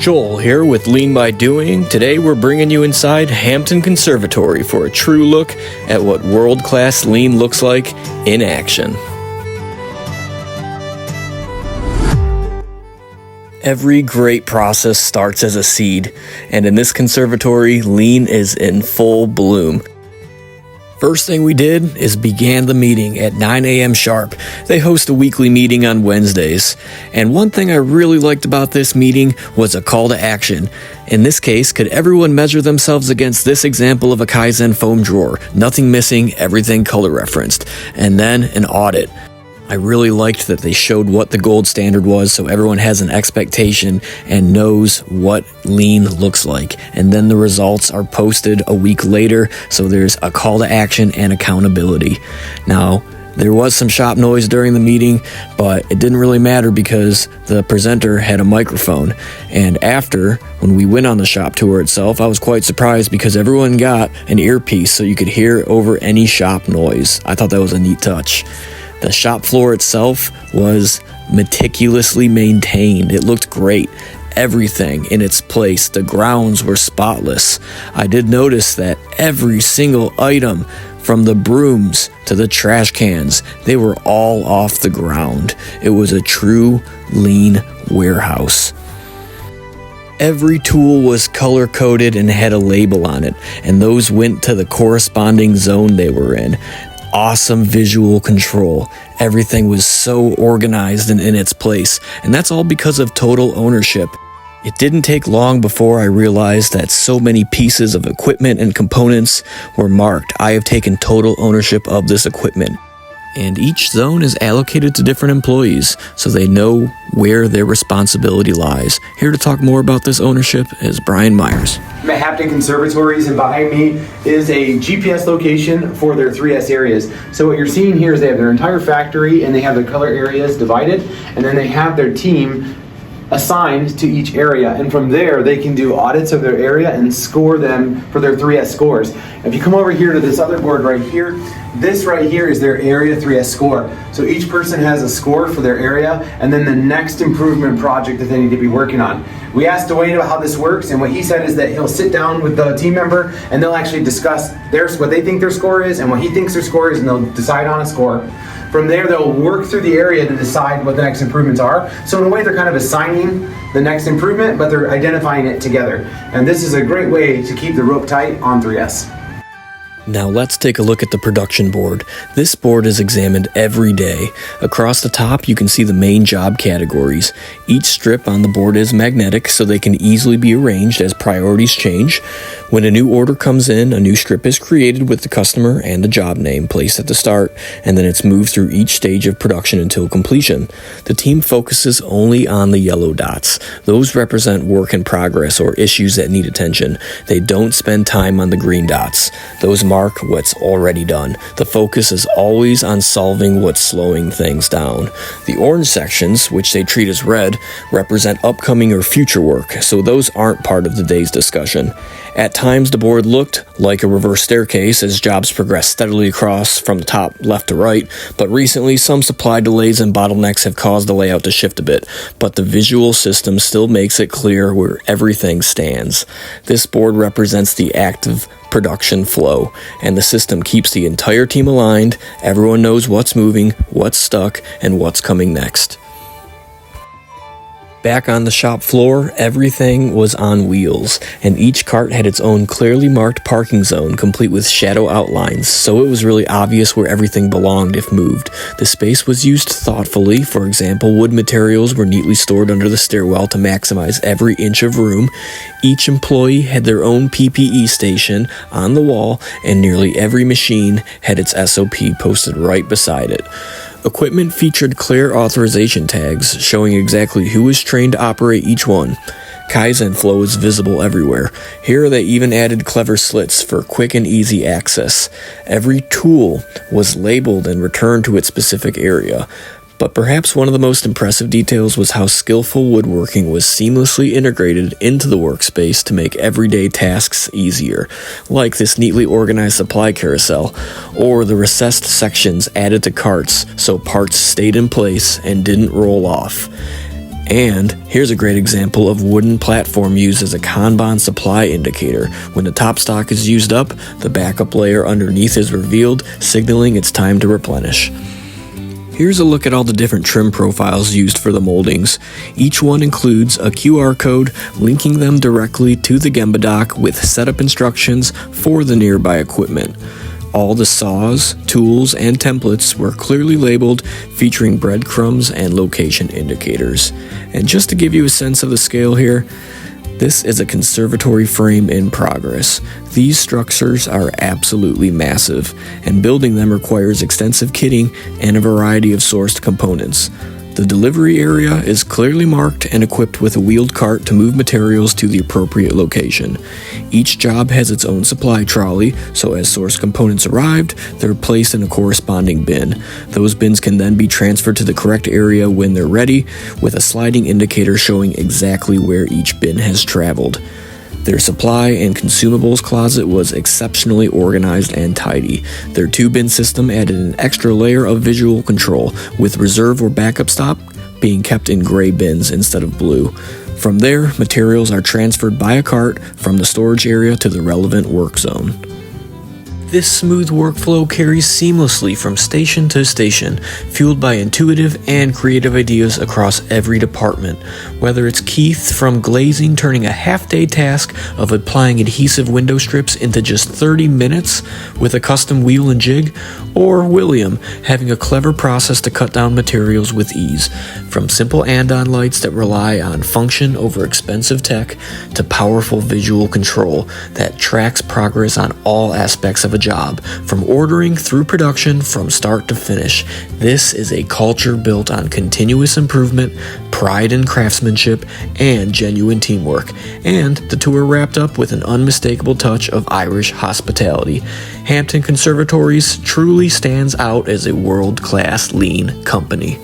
Joel here with Lean by Doing. Today we're bringing you inside Hampton Conservatory for a true look at what world-class Lean looks like in action. Every great process starts as a seed, and in this conservatory, Lean is in full bloom. First thing we did is began the meeting at 9 a.m. sharp. They host a weekly meeting on Wednesdays. And one thing I really liked about this meeting was a call to action. In this case, could everyone measure themselves against this example of a Kaizen foam drawer? Nothing missing, everything color referenced. And then an audit. I really liked that they showed what the gold standard was so everyone has an expectation and knows what Lean looks like. And then the results are posted a week later, so there's a call to action and accountability. Now, there was some shop noise during the meeting, but it didn't really matter because the presenter had a microphone. And after, when we went on the shop tour itself, I was quite surprised because everyone got an earpiece so you could hear over any shop noise. I thought that was a neat touch. The shop floor itself was meticulously maintained. It looked great. Everything in its place. The grounds were spotless. I did notice that every single item, from the brooms to the trash cans, they were all off the ground. It was a true Lean warehouse. Every tool was color-coded and had a label on it, and those went to the corresponding zone they were in. Awesome visual control. Everything was so organized and in its place, and that's all because of total ownership. It didn't take long before I realized that so many pieces of equipment and components were marked. I have taken total ownership of this equipment. And each zone is allocated to different employees, so they know where their responsibility lies. Here to talk more about this ownership is Brian Myers. I'm at Hampton Conservatories, and behind me is a GPS location for their 3S areas. So what you're seeing here is they have their entire factory, and they have their color areas divided, and then they have their team assigned to each area, and from there they can do audits of their area and score them for their 3S scores. If you come over here to this other board right here, this right here is their area 3S score. So each person has a score for their area and then the next improvement project that they need to be working on. We asked Dwayne about how this works, and what he said is that he'll sit down with the team member and they'll actually discuss what they think their score is and what he thinks their score is, and they'll decide on a score. From there, they'll work through the area to decide what the next improvements are. So in a way, they're kind of assigning the next improvement, but they're identifying it together. And this is a great way to keep the rope tight on 3S. Now let's take a look at the production board. This board is examined every day. Across the top, you can see the main job categories. Each strip on the board is magnetic, so they can easily be arranged as priorities change. When a new order comes in, a new strip is created with the customer and the job name placed at the start, and then it's moved through each stage of production until completion. The team focuses only on the yellow dots. Those represent work in progress or issues that need attention. They don't spend time on the green dots. Those mark what's already done. The focus is always on solving what's slowing things down. The orange sections, which they treat as red, represent upcoming or future work, so those aren't part of the day's discussion. At times, the board looked like a reverse staircase as jobs progressed steadily across from the top left to right, but recently some supply delays and bottlenecks have caused the layout to shift a bit, but the visual system still makes it clear where everything stands. This board represents the active production flow, and the system keeps the entire team aligned. Everyone knows what's moving, what's stuck, and what's coming next. Back on the shop floor, everything was on wheels, and each cart had its own clearly marked parking zone, complete with shadow outlines, so it was really obvious where everything belonged if moved. The space was used thoughtfully. For example, wood materials were neatly stored under the stairwell to maximize every inch of room. Each employee had their own PPE station on the wall, and nearly every machine had its SOP posted right beside it. Equipment featured clear authorization tags showing exactly who was trained to operate each one. Kaizen flow is visible everywhere. Here they even added clever slits for quick and easy access. Every tool was labeled and returned to its specific area. But perhaps one of the most impressive details was how skillful woodworking was seamlessly integrated into the workspace to make everyday tasks easier, like this neatly organized supply carousel, or the recessed sections added to carts so parts stayed in place and didn't roll off. And here's a great example of wooden platform used as a Kanban supply indicator. When the top stock is used up, the backup layer underneath is revealed, signaling it's time to replenish. Here's a look at all the different trim profiles used for the moldings. Each one includes a QR code linking them directly to the Gemba dock with setup instructions for the nearby equipment. All the saws, tools, and templates were clearly labeled, featuring breadcrumbs and location indicators. And just to give you a sense of the scale here, this is a conservatory frame in progress. These structures are absolutely massive, and building them requires extensive kitting and a variety of sourced components. The delivery area is clearly marked and equipped with a wheeled cart to move materials to the appropriate location. Each job has its own supply trolley, so as source components arrived, they're placed in a corresponding bin. Those bins can then be transferred to the correct area when they're ready, with a sliding indicator showing exactly where each bin has traveled. Their supply and consumables closet was exceptionally organized and tidy. Their two-bin system added an extra layer of visual control, with reserve or backup stock being kept in gray bins instead of blue. From there, materials are transferred by a cart from the storage area to the relevant work zone. This smooth workflow carries seamlessly from station to station, fueled by intuitive and creative ideas across every department. Whether it's Keith from glazing turning a half-day task of applying adhesive window strips into just 30 minutes with a custom wheel and jig, or William having a clever process to cut down materials with ease. From simple andon lights that rely on function over expensive tech to powerful visual control that tracks progress on all aspects of a job, from ordering through production from start to finish. This is a culture built on continuous improvement, pride in craftsmanship, and genuine teamwork. And the tour wrapped up with an unmistakable touch of Irish hospitality. Hampton Conservatories truly stands out as a world-class lean company.